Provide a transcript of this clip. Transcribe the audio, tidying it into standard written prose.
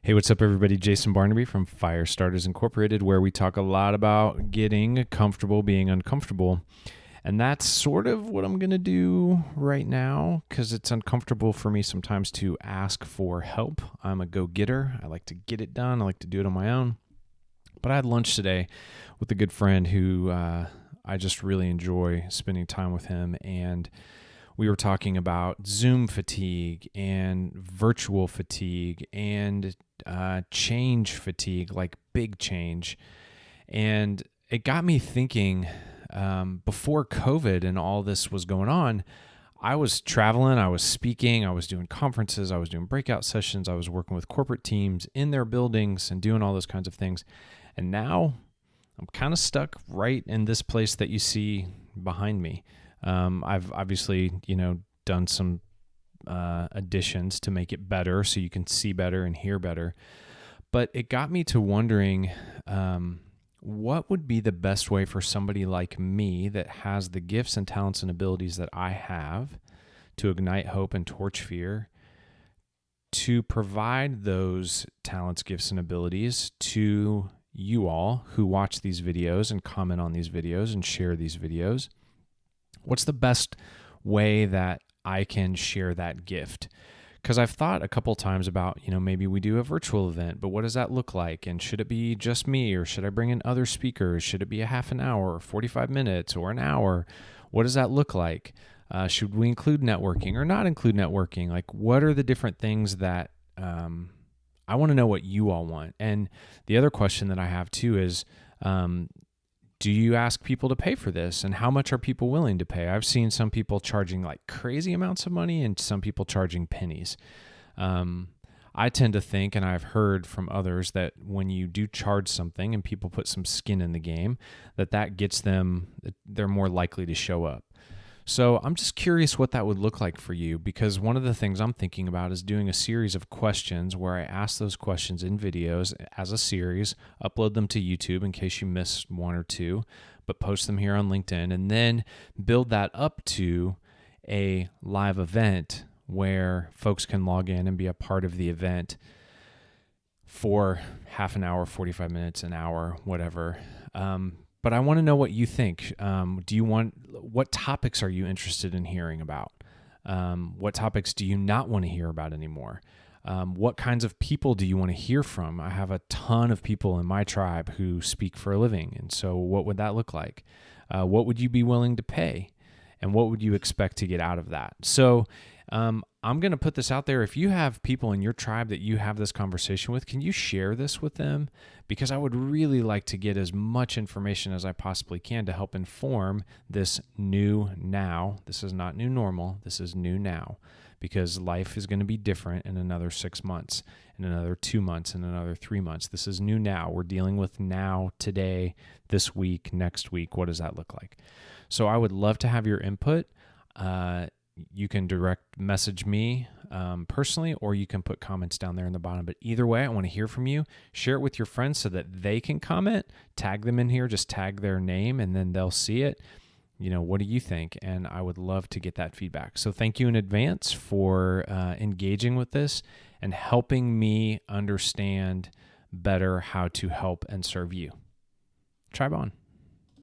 Hey, what's up, everybody? Jason Barnaby from Firestarters Incorporated, where we talk a lot about getting comfortable being uncomfortable. And that's sort of what I'm going to do right now because it's uncomfortable for me sometimes to ask for help. I'm a go-getter. I like to get it done. I like to do it on my own. But I had lunch today with a good friend who I just really enjoy spending time with him. And we were talking about Zoom fatigue and virtual fatigue and change fatigue, like big change. And it got me thinking, before COVID and all this was going on, I was traveling, I was speaking, I was doing conferences, I was doing breakout sessions, I was working with corporate teams in their buildings and doing all those kinds of things. And now I'm kind of stuck right in this place that you see behind me. I've obviously, done some additions to make it better so you can see better and hear better. But it got me to wondering, what would be the best way for somebody like me that has the gifts and talents and abilities that I have to ignite hope and torch fear, to provide those talents, gifts, and abilities to you all who watch these videos and comment on these videos and share these videos? What's the best way that I can share that gift? Because I've thought a couple times about, maybe we do a virtual event, but what does that look like? And should it be just me, or should I bring in other speakers? Should it be a half an hour, or 45 minutes, or an hour? What does that look like? Should we include networking or not include networking? Like, what are the different things that I want to know what you all want? And the other question that I have too is, do you ask people to pay for this? And how much are people willing to pay? I've seen some people charging like crazy amounts of money and some people charging pennies. I tend to think, and I've heard from others, that when you do charge something and people put some skin in the game, that gets them, they're more likely to show up. So I'm just curious what that would look like for you, because one of the things I'm thinking about is doing a series of questions where I ask those questions in videos as a series, upload them to YouTube in case you missed one or two, but post them here on LinkedIn, and then build that up to a live event where folks can log in and be a part of the event for half an hour, 45 minutes, an hour, whatever. But I want to know what you think. What topics are you interested in hearing about? What topics do you not want to hear about anymore? What kinds of people do you want to hear from? I have a ton of people in my tribe who speak for a living. And so what would that look like? What would you be willing to pay? And what would you expect to get out of that? So I'm going to put this out there. If you have people in your tribe that you have this conversation with, can you share this with them? Because I would really like to get as much information as I possibly can to help inform this new now. This is not new normal. This is new now, because life is going to be different in another 6 months, in another 2 months, in another 3 months. This is new now. We're dealing with now, today, this week, next week. What does that look like? So I would love to have your input. You can direct message me personally, or you can put comments down there in the bottom. But either way, I want to hear from you. Share it with your friends so that they can comment. Tag them in here. Just tag their name, and then they'll see it. What do you think? And I would love to get that feedback. So thank you in advance for engaging with this and helping me understand better how to help and serve you. Tribe on.